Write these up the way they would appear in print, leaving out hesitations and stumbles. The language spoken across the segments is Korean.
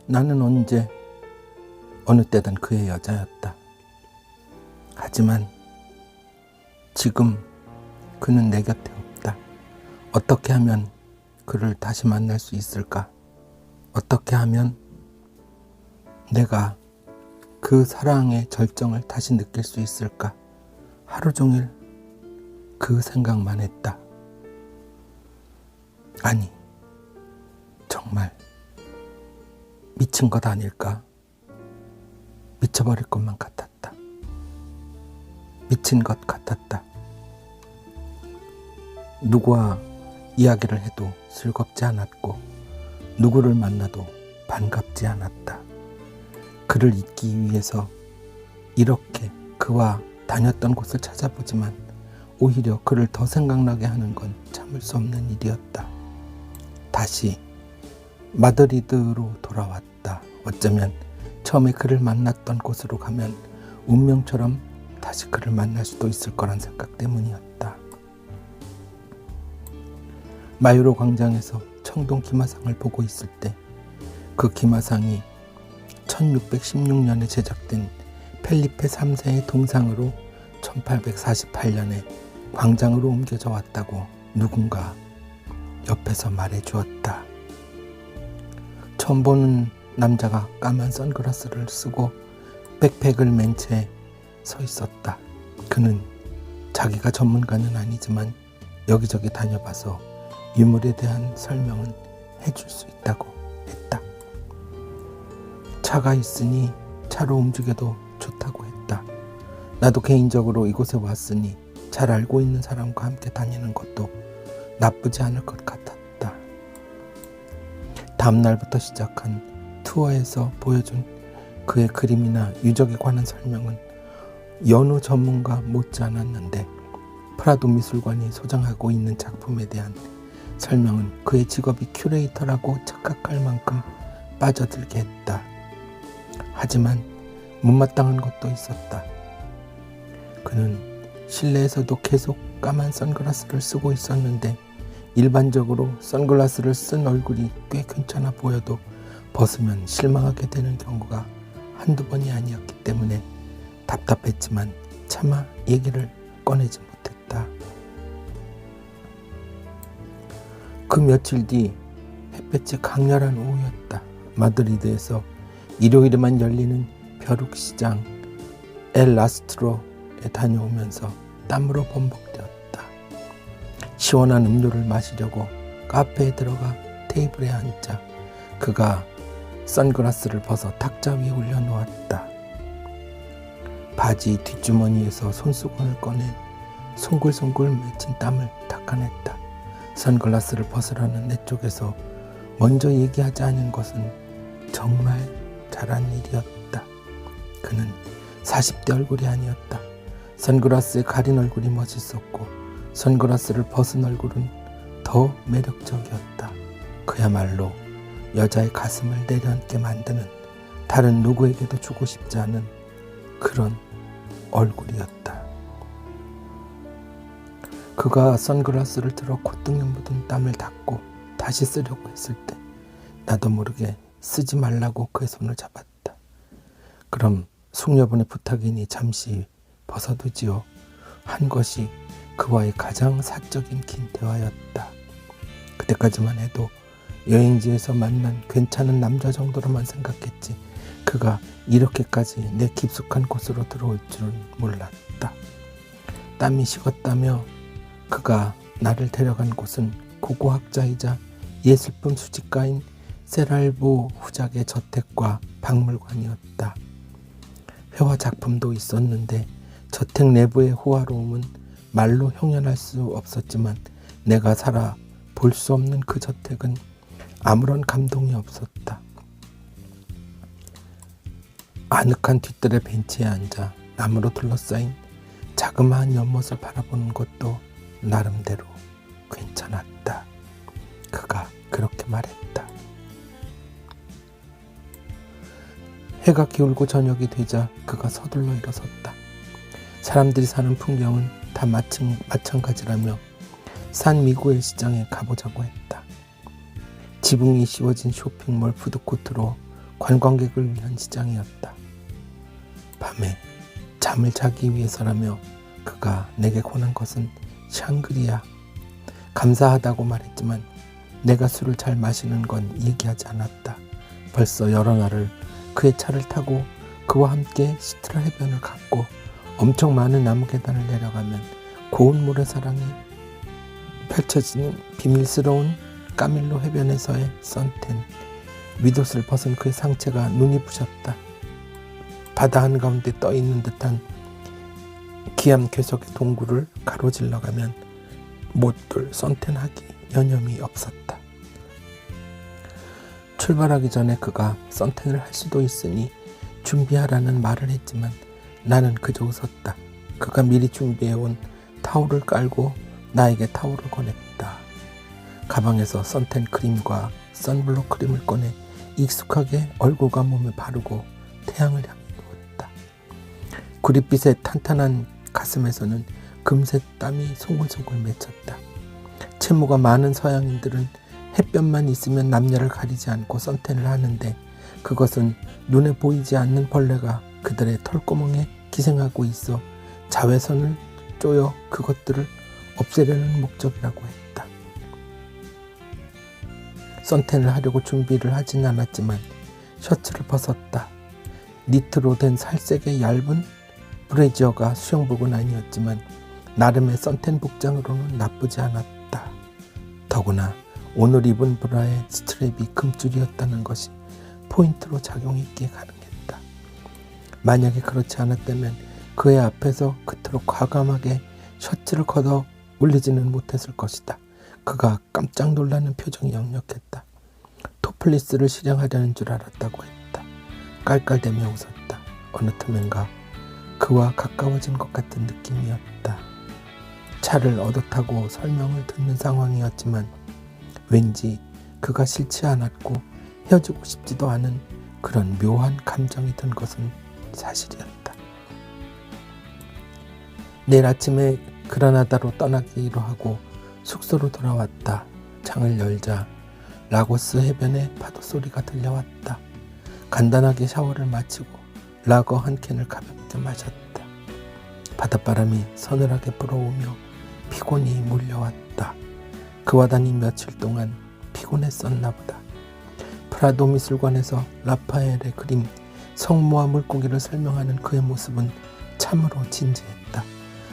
나는 언제 어느 때든 그의 여자였다. 하지만 지금 그는 내 곁에 없다. 어떻게 하면 그를 다시 만날 수 있을까? 어떻게 하면 내가 그 사랑의 절정을 다시 느낄 수 있을까? 하루 종일 그 생각만 했다. 아니, 정말 미친 것 아닐까? 미쳐버릴 것만 같았다. 미친 것 같았다. 누구와 이야기를 해도 즐겁지 않았고 누구를 만나도 반갑지 않았다. 그를 잊기 위해서 이렇게 그와 다녔던 곳을 찾아보지만 오히려 그를 더 생각나게 하는 건 참을 수 없는 일이었다. 다시 마드리드로 돌아왔다. 어쩌면 처음에 그를 만났던 곳으로 가면 운명처럼 다시 그를 만날 수도 있을 거란 생각 때문이었다. 마요로 광장에서 청동 기마상을 보고 있을 때 그 기마상이 1616년에 제작된 펠리페 3세의 동상으로 1848년에 광장으로 옮겨져 왔다고 누군가 옆에서 말해 주었다. 처음 보는 남자가 까만 선글라스를 쓰고 백팩을 맨 채 서 있었다. 그는 자기가 전문가는 아니지만 여기저기 다녀봐서 유물에 대한 설명은 해줄 수 있다고 했다. 차가 있으니 차로 움직여도 좋다고 했다. 나도 개인적으로 이곳에 왔으니 잘 알고 있는 사람과 함께 다니는 것도 나쁘지 않을 것 같았다. 다음 날부터 시작한 투어에서 보여준 그의 그림이나 유적에 관한 설명은 여느 전문가 못지 않았는데 프라도 미술관이 소장하고 있는 작품에 대한 설명은 그의 직업이 큐레이터라고 착각할 만큼 빠져들게 했다. 하지만 못마땅한 것도 있었다. 그는 실내에서도 계속 까만 선글라스를 쓰고 있었는데 일반적으로 선글라스를 쓴 얼굴이 꽤 괜찮아 보여도 벗으면 실망하게 되는 경우가 한두 번이 아니었기 때문에 답답했지만 차마 얘기를 꺼내지 못했다. 그 며칠 뒤 햇볕이 강렬한 오후였다. 마드리드에서 일요일에만 열리는 벼룩시장 엘 라스트로에 다녀오면서 땀으로 범벅되었다. 시원한 음료를 마시려고 카페에 들어가 테이블에 앉자 그가 선글라스를 벗어 탁자 위에 올려놓았다. 바지 뒷주머니에서 손수건을 꺼내 송글송글 맺힌 땀을 닦아냈다. 선글라스를 벗으라는 내 쪽에서 먼저 얘기하지 않은 것은 정말 잘한 일이었다. 그는 40대 얼굴이 아니었다. 선글라스에 가린 얼굴이 멋있었고 선글라스를 벗은 얼굴은 더 매력적이었다. 그야말로 여자의 가슴을 내려앉게 만드는 다른 누구에게도 주고 싶지 않은 그런 얼굴이었다. 그가 선글라스를 들어 콧등에 묻은 땀을 닦고 다시 쓰려고 했을 때 나도 모르게 쓰지 말라고 그의 손을 잡았다. 그럼 숙녀분의 부탁이니 잠시 벗어두지요. 한 것이 그와의 가장 사적인 긴 대화였다. 그때까지만 해도 여행지에서 만난 괜찮은 남자 정도로만 생각했지 그가 이렇게까지 내 깊숙한 곳으로 들어올 줄은 몰랐다. 땀이 식었다며 그가 나를 데려간 곳은 고고학자이자 예술품 수집가인 세랄보 후작의 저택과 박물관이었다. 회화 작품도 있었는데 저택 내부의 호화로움은 말로 형연할 수 없었지만 내가 살아 볼 수 없는 그 저택은 아무런 감동이 없었다. 아늑한 뒤뜰의 벤치에 앉아 나무로 둘러싸인 자그마한 연못을 바라보는 것도 나름대로 괜찮았다. 그가 그렇게 말했다. 해가 기울고 저녁이 되자 그가 서둘러 일어섰다. 사람들이 사는 풍경은 다 마찬가지라며 산 미구엘 시장에 가보자고 했다. 지붕이 씌워진 쇼핑몰 푸드코트로 관광객을 위한 시장이었다. 밤에 잠을 자기 위해서라며 그가 내게 권한 것은 샹그리아. 감사하다고 말했지만 내가 술을 잘 마시는 건 얘기하지 않았다. 벌써 여러 날을 그의 차를 타고 그와 함께 시트라 해변을 갔고 엄청 많은 나무 계단을 내려가면 고운 모래사랑이 펼쳐지는 비밀스러운 까밀로 해변에서의 선텐. 윗옷을 벗은 그의 상체가 눈이 부셨다. 바다 한가운데 떠있는 듯한 기암 괴석의 동굴을 가로질러 가면 못들 선텐하기 여념이 없었다. 출발하기 전에 그가 선텐을 할 수도 있으니 준비하라는 말을 했지만 나는 그저 웃었다. 그가 미리 준비해온 타올을 깔고 나에게 타올을 권했다. 가방에서 선텐 크림과 선블록 크림을 꺼내 익숙하게 얼굴과 몸에 바르고 태양을 향해 누웠다. 구릿빛의 탄탄한 가슴에서는 금세 땀이 송글송글 맺혔다. 채무가 많은 서양인들은 햇볕만 있으면 남녀를 가리지 않고 선텐을 하는데 그것은 눈에 보이지 않는 벌레가 그들의 털구멍에 기생하고 있어 자외선을 쪼여 그것들을 없애려는 목적이라고 했다. 선텐을 하려고 준비를 하진 않았지만 셔츠를 벗었다. 니트로 된 살색의 얇은 브래지어가 수영복은 아니었지만 나름의 선텐 복장으로는 나쁘지 않았다. 더구나 오늘 입은 브라의 스트랩이 금줄이었다는 것이 포인트로 작용했기에 가능했다. 만약에 그렇지 않았다면 그의 앞에서 그토록 과감하게 셔츠를 걷어 올리지는 못했을 것이다. 그가 깜짝 놀라는 표정이 역력했다. 토플리스를 실행하려는 줄 알았다고 했다. 깔깔대며 웃었다. 어느 틈엔가 그와 가까워진 것 같은 느낌이었다. 차를 얻어 타고 설명을 듣는 상황이었지만 왠지 그가 싫지 않았고 헤어지고 싶지도 않은 그런 묘한 감정이 든 것은 사실이었다. 내일 아침에 그라나다로 떠나기로 하고 숙소로 돌아왔다. 창을 열자 라고스 해변의 파도 소리가 들려왔다. 간단하게 샤워를 마치고 라거 한 캔을 가볍게 마셨다. 바닷바람이 서늘하게 불어오며 피곤이 몰려왔다. 그와 다닌 며칠 동안 피곤했었나 보다. 프라도 미술관에서 라파엘의 그림 성모와 물고기를 설명하는 그의 모습은 참으로 진지했다.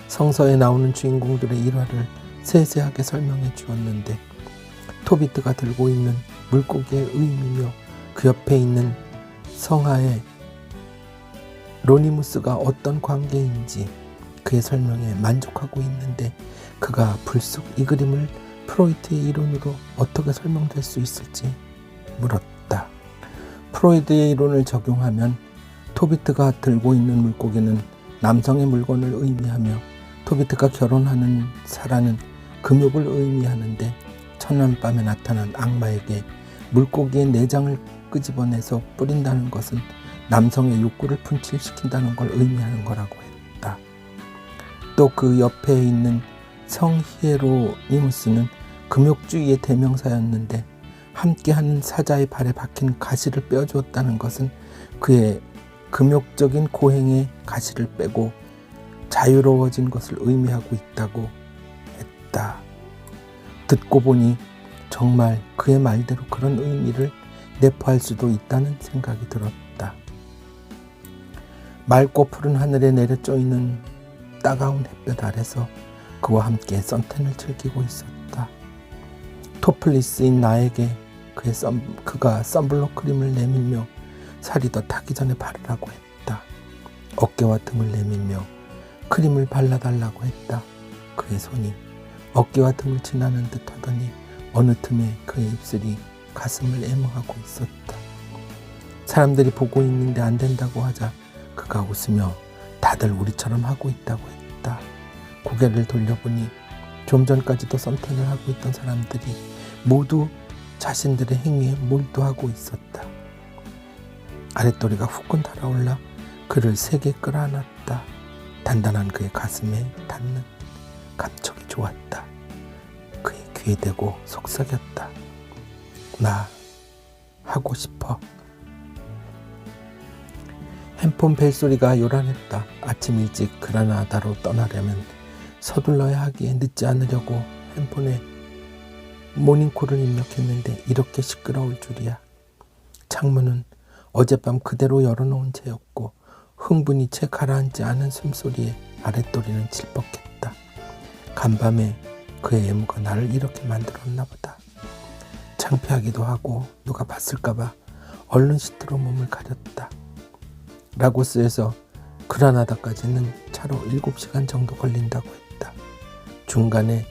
성서에 나오는 주인공들의 일화를 세세하게 설명해 주었는데 토비트가 들고 있는 물고기의 의미며 그 옆에 있는 성하의 로니무스가 어떤 관계인지 그의 설명에 만족하고 있는데 그가 불쑥 이 그림을 프로이트의 이론으로 어떻게 설명될 수 있을지 물었다. 프로이트의 이론을 적용하면 토비트가 들고 있는 물고기는 남성의 물건을 의미하며 토비트가 결혼하는 사라는 금욕을 의미하는데 첫날 밤에 나타난 악마에게 물고기의 내장을 끄집어내서 뿌린다는 것은 남성의 욕구를 분출시킨다는 걸 의미하는 거라고 했다. 또 그 옆에 있는 성 히에로니무스는 금욕주의의 대명사였는데 함께하는 사자의 발에 박힌 가시를 빼어주었다는 것은 그의 금욕적인 고행의 가시를 빼고 자유로워진 것을 의미하고 있다고 했다. 듣고 보니 정말 그의 말대로 그런 의미를 내포할 수도 있다는 생각이 들었다. 맑고 푸른 하늘에 내려쪼이는 따가운 햇볕 아래서 그와 함께 선텐을 즐기고 있었다. 토플리스인 나에게 그가 선블록 크림을 내밀며 살이 더 타기 전에 바르라고 했다. 어깨와 등을 내밀며 크림을 발라달라고 했다. 그의 손이 어깨와 등을 지나는 듯 하더니 어느 틈에 그의 입술이 가슴을 애무하고 있었다. 사람들이 보고 있는데 안 된다고 하자 그가 웃으며 다들 우리처럼 하고 있다고 했다. 고개를 돌려보니 좀 전까지도 선택을 하고 있던 사람들이 모두 자신들의 행위에 몰두하고 있었다. 아랫도리가 후끈 달아올라 그를 세게 끌어안았다. 단단한 그의 가슴에 닿는 감촉이 좋았다. 그의 귀에 대고 속삭였다. 나 하고 싶어. 핸폰 벨소리가 요란했다. 아침 일찍 그라나다로 떠나려면 서둘러야 하기에 늦지 않으려고 핸폰에 모닝콜을 입력했는데 이렇게 시끄러울 줄이야. 창문은 어젯밤 그대로 열어놓은 채였고 흥분이 채 가라앉지 않은 숨소리에 아랫도리는 질퍽했다. 간밤에 그의 애무가 나를 이렇게 만들었나 보다. 창피하기도 하고 누가 봤을까봐 얼른 시트로 몸을 가렸다. 라고스에서 그라나다까지는 차로 7시간 정도 걸린다고 했다. 중간에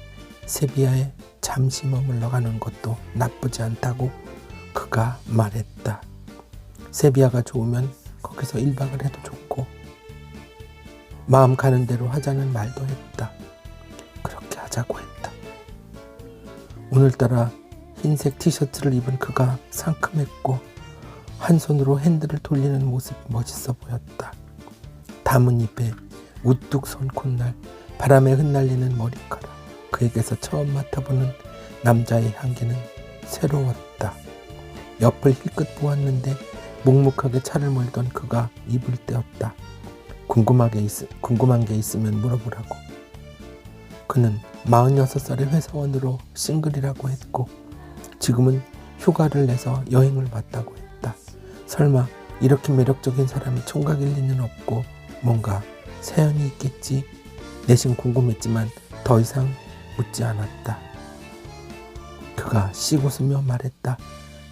세비야에 잠시 머물러 가는 것도 나쁘지 않다고 그가 말했다. 세비야가 좋으면 거기서 1박을 해도 좋고 마음 가는 대로 하자는 말도 했다. 그렇게 하자고 했다. 오늘따라 흰색 티셔츠를 입은 그가 상큼했고 한 손으로 핸들을 돌리는 모습이 멋있어 보였다. 담은 입에 우뚝 선 콧날, 바람에 흩날리는 머리카락, 그에게서 처음 맡아보는 남자의 향기는 새로웠다. 옆을 힐끗 보았는데 묵묵하게 차를 몰던 그가 입을 떼었다. 궁금한 게 있으면 물어보라고. 그는 46살의 회사원으로 싱글이라고 했고 지금은 휴가를 내서 여행을 왔다고 했다. 설마 이렇게 매력적인 사람이 총각일 리는 없고 뭔가 사연이 있겠지. 내심 궁금했지만 더 이상 묻지 않았다. 그가 씩 웃으며 말했다.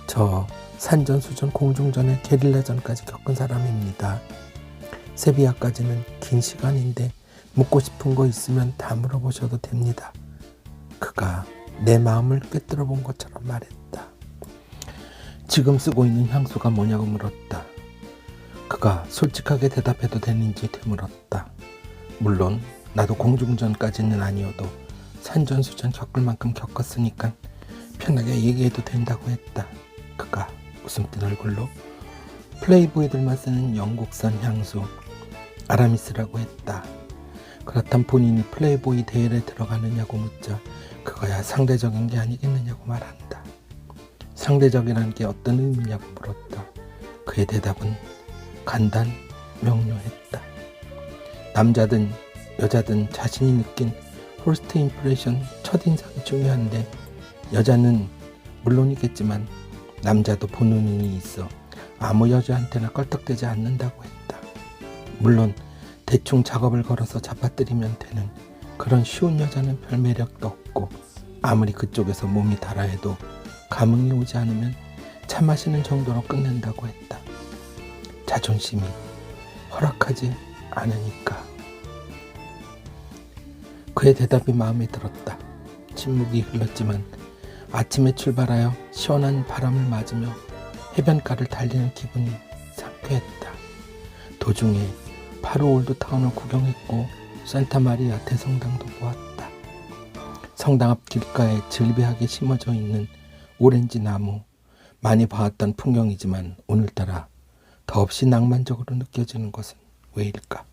저 산전수전 공중전에 게릴라전까지 겪은 사람입니다. 세비야까지는 긴 시간인데 묻고 싶은 거 있으면 다 물어보셔도 됩니다. 그가 내 마음을 꿰뚫어 본 것처럼 말했다. 지금 쓰고 있는 향수가 뭐냐고 물었다. 그가 솔직하게 대답해도 되는지 되물었다. 물론 나도 공중전까지는 아니어도 산전수전 겪을 만큼 겪었으니까 편하게 얘기해도 된다고 했다. 그가 웃음 띤 얼굴로 플레이보이들만 쓰는 영국산 향수 아라미스라고 했다. 그렇다면 본인이 플레이보이 대회에 들어가느냐고 묻자 그거야 상대적인 게 아니겠느냐고 말한다. 상대적이라는 게 어떤 의미냐고 물었다. 그의 대답은 간단 명료했다. 남자든 여자든 자신이 느낀 퍼스트 임프레션, 첫인상이 중요한데 여자는 물론이겠지만 남자도 보는 눈이 있어 아무 여자한테나 껄떡대지 않는다고 했다. 물론 대충 작업을 걸어서 잡아뜨리면 되는 그런 쉬운 여자는 별 매력도 없고 아무리 그쪽에서 몸이 달아 해도 감흥이 오지 않으면 차 마시는 정도로 끝낸다고 했다. 자존심이 허락하지 않으니까. 그의 대답이 마음에 들었다. 침묵이 흘렀지만 아침에 출발하여 시원한 바람을 맞으며 해변가를 달리는 기분이 상쾌했다. 도중에 파로 올드타운을 구경했고 산타마리아 대성당도 보았다. 성당 앞 길가에 즐비하게 심어져 있는 오렌지 나무, 많이 봐왔던 풍경이지만 오늘따라 더없이 낭만적으로 느껴지는 것은 왜일까?